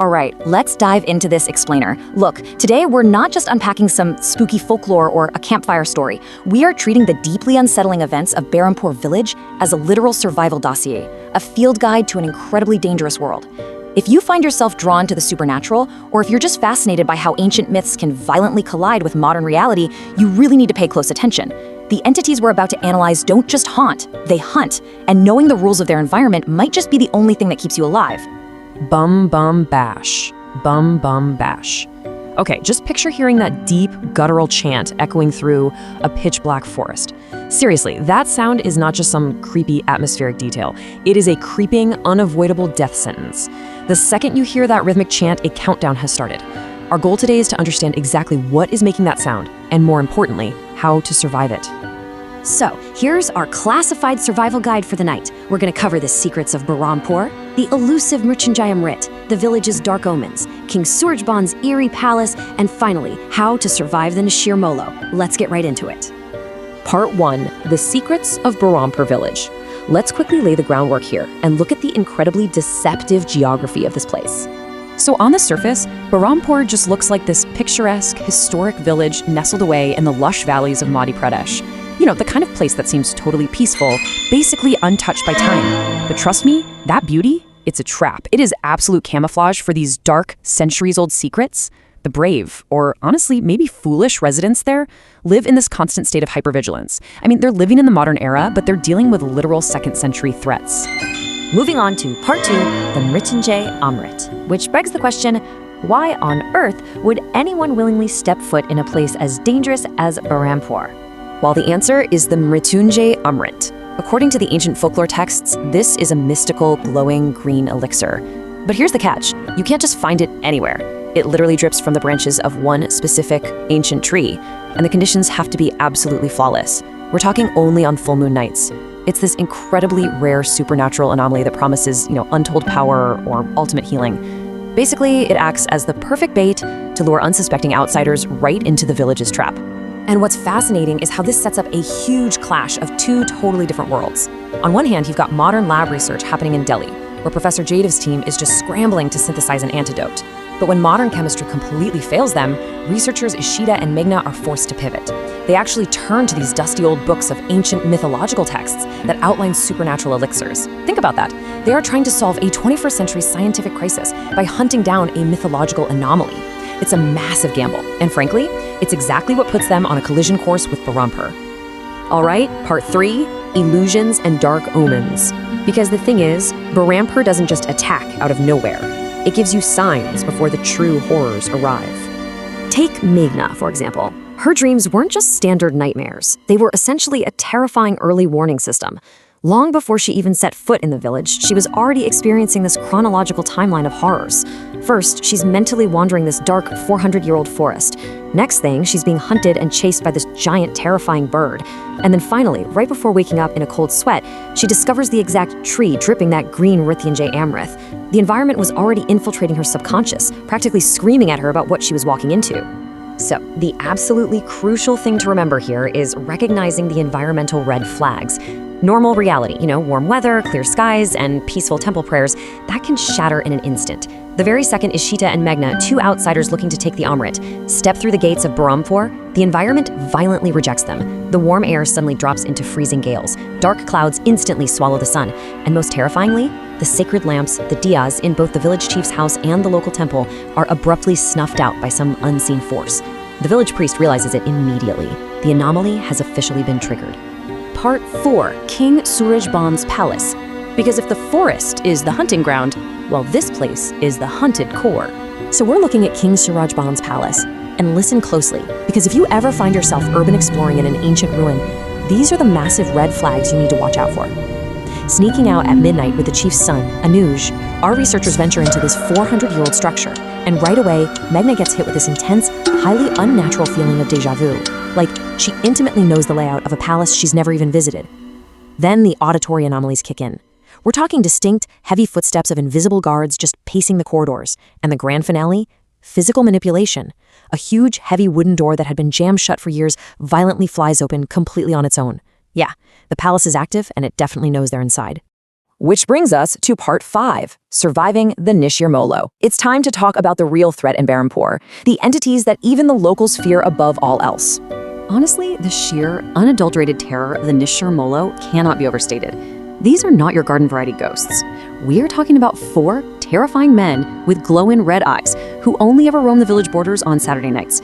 All right, let's dive into this explainer. Look, today we're not just unpacking some spooky folklore or a campfire story. We are treating the deeply unsettling events of Berhampur village as a literal survival dossier, a field guide to an incredibly dangerous world. If you find yourself drawn to the supernatural, or if you're just fascinated by how ancient myths can violently collide with modern reality, you really need to pay close attention. The entities we're about to analyze don't just haunt, they hunt, and knowing the rules of their environment might just be the only thing that keeps you alive. Bum bum bash. Bum bum bash. Okay, just picture hearing that deep, guttural chant echoing through a pitch-black forest. Seriously, that sound is not just some creepy atmospheric detail. It is a creeping, unavoidable death sentence. The second you hear that rhythmic chant, a countdown has started. Our goal today is to understand exactly what is making that sound, and more importantly, how to survive it. So, here's our classified survival guide for the night. We're going to cover the secrets of Berhampur, the elusive Mrityunjay Amrit, the village's dark omens, King Surajban's eerie palace, and finally, how to survive the Nashir Molo. Let's get right into it. Part 1. The Secrets of Berhampur Village. Let's quickly lay the groundwork here and look at the incredibly deceptive geography of this place. So on the surface, Berhampur just looks like this picturesque, historic village nestled away in the lush valleys of Madhya Pradesh. You know, the kind of place that seems totally peaceful, basically untouched by time. But trust me, that beauty, it's a trap. It is absolute camouflage for these dark, centuries-old secrets. The brave, or honestly, maybe foolish residents there, live in this constant state of hypervigilance. I mean, they're living in the modern era, but they're dealing with literal second-century threats. Moving on to Part 2, the Mrityunjay Amrit, which begs the question, why on earth would anyone willingly step foot in a place as dangerous as Berhampur? Well, the answer is the Mrityunjay Amrit. According to the ancient folklore texts, this is a mystical, glowing green elixir. But here's the catch. You can't just find it anywhere. It literally drips from the branches of one specific ancient tree, and the conditions have to be absolutely flawless. We're talking only on full moon nights. It's this incredibly rare supernatural anomaly that promises, untold power or ultimate healing. Basically, it acts as the perfect bait to lure unsuspecting outsiders right into the village's trap. And what's fascinating is how this sets up a huge clash of two totally different worlds. On one hand, you've got modern lab research happening in Delhi, where Professor Jadav's team is just scrambling to synthesize an antidote. But when modern chemistry completely fails them, researchers Ishita and Meghna are forced to pivot. They actually turn to these dusty old books of ancient mythological texts that outline supernatural elixirs. Think about that. They are trying to solve a 21st century scientific crisis by hunting down a mythological anomaly. It's a massive gamble, and frankly, it's exactly what puts them on a collision course with Berhampur. All right, Part 3, Illusions and Dark Omens. Because the thing is, Berhampur doesn't just attack out of nowhere. It gives you signs before the true horrors arrive. Take Meghna, for example. Her dreams weren't just standard nightmares. They were essentially a terrifying early warning system. Long before she even set foot in the village, she was already experiencing this chronological timeline of horrors. First, she's mentally wandering this dark 400-year-old forest. Next thing, she's being hunted and chased by this giant, terrifying bird. And then finally, right before waking up in a cold sweat, she discovers the exact tree dripping that green Mrityunjay Amrit. The environment was already infiltrating her subconscious, practically screaming at her about what she was walking into. So, the absolutely crucial thing to remember here is recognizing the environmental red flags. Normal reality, warm weather, clear skies, and peaceful temple prayers, that can shatter in an instant. The very second Ishita and Meghna, two outsiders looking to take the Amrit, step through the gates of Berhampur, the environment violently rejects them. The warm air suddenly drops into freezing gales. Dark clouds instantly swallow the sun. And most terrifyingly, the sacred lamps, the diyas, in both the village chief's house and the local temple are abruptly snuffed out by some unseen force. The village priest realizes it immediately. The anomaly has officially been triggered. Part 4, King Surajban's Palace. Because if the forest is the hunting ground, well, this place is the hunted core. So we're looking at King Surajban's Palace. And listen closely, because if you ever find yourself urban exploring in an ancient ruin, these are the massive red flags you need to watch out for. Sneaking out at midnight with the chief's son, Anuj, our researchers venture into this 400-year-old structure, and right away, Meghna gets hit with this intense, highly unnatural feeling of déjà vu, like she intimately knows the layout of a palace she's never even visited. Then the auditory anomalies kick in. We're talking distinct, heavy footsteps of invisible guards just pacing the corridors, and the grand finale, physical manipulation. A huge, heavy wooden door that had been jammed shut for years violently flies open completely on its own. Yeah, the palace is active, and it definitely knows they're inside. Which brings us to part 5, surviving the Nishirmolo. It's time to talk about the real threat in Berhampur, the entities that even the locals fear above all else. Honestly, the sheer, unadulterated terror of the Nishirmolo cannot be overstated. These are not your garden variety ghosts. We're talking about 4 terrifying men with glowing red eyes who only ever roam the village borders on Saturday nights.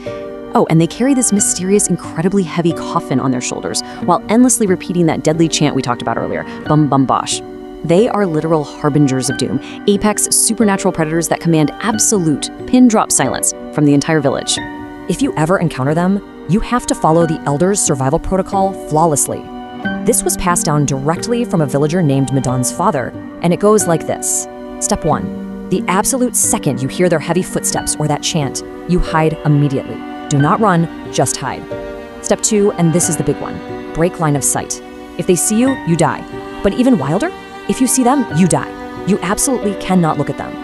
Oh, and they carry this mysterious, incredibly heavy coffin on their shoulders while endlessly repeating that deadly chant we talked about earlier, bum bum bosh. They are literal harbingers of doom, apex supernatural predators that command absolute pin-drop silence from the entire village. If you ever encounter them, you have to follow the elders' survival protocol flawlessly. This was passed down directly from a villager named Madan's father, and it goes like this. Step 1. The absolute second you hear their heavy footsteps or that chant, you hide immediately. Do not run, just hide. Step 2, and this is the big one, break line of sight. If they see you, you die. But even wilder, if you see them, you die. You absolutely cannot look at them.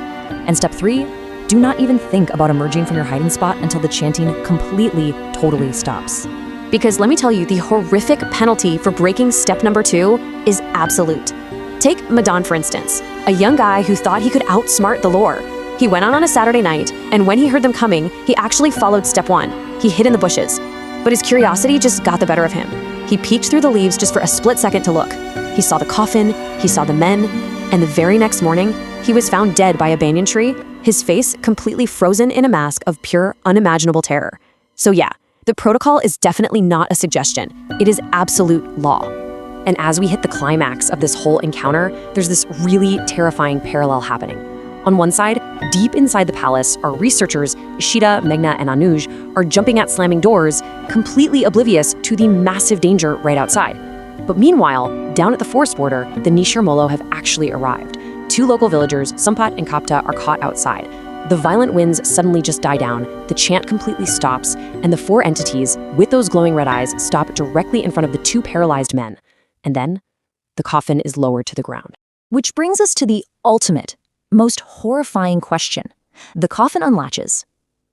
And step 3, do not even think about emerging from your hiding spot until the chanting completely, totally stops. Because let me tell you, the horrific penalty for breaking step number 2 is absolute. Take Madan, for instance, a young guy who thought he could outsmart the lore. He went out on a Saturday night, and when he heard them coming, he actually followed step 1. He hid in the bushes. But his curiosity just got the better of him. He peeked through the leaves just for a split second to look. He saw the coffin, he saw the men, and the very next morning, he was found dead by a banyan tree, his face completely frozen in a mask of pure, unimaginable terror. So yeah, the protocol is definitely not a suggestion. It is absolute law. And as we hit the climax of this whole encounter, there's this really terrifying parallel happening. On one side, deep inside the palace, our researchers, Ishita, Meghna, and Anuj, are jumping at slamming doors, completely oblivious to the massive danger right outside. But meanwhile, down at the forest border, the Nishirmolo have actually arrived. 2 local villagers, Sampat and Kapta, are caught outside. The violent winds suddenly just die down, the chant completely stops, and the 4 entities, with those glowing red eyes, stop directly in front of the 2 paralyzed men. And then, the coffin is lowered to the ground. Which brings us to the ultimate, most horrifying question. The coffin unlatches.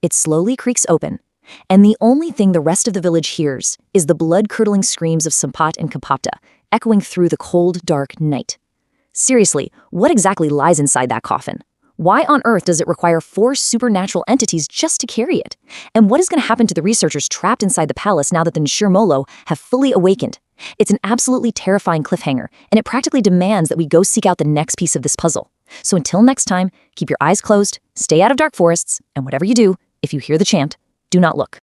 It slowly creaks open, and the only thing the rest of the village hears is the blood-curdling screams of Sampat and Kapapta, echoing through the cold, dark night. Seriously, what exactly lies inside that coffin? Why on earth does it require 4 supernatural entities just to carry it? And what is going to happen to the researchers trapped inside the palace now that the Nishirmolo have fully awakened? It's an absolutely terrifying cliffhanger, and it practically demands that we go seek out the next piece of this puzzle. So until next time, keep your eyes closed, stay out of dark forests, and whatever you do, if you hear the chant, do not look.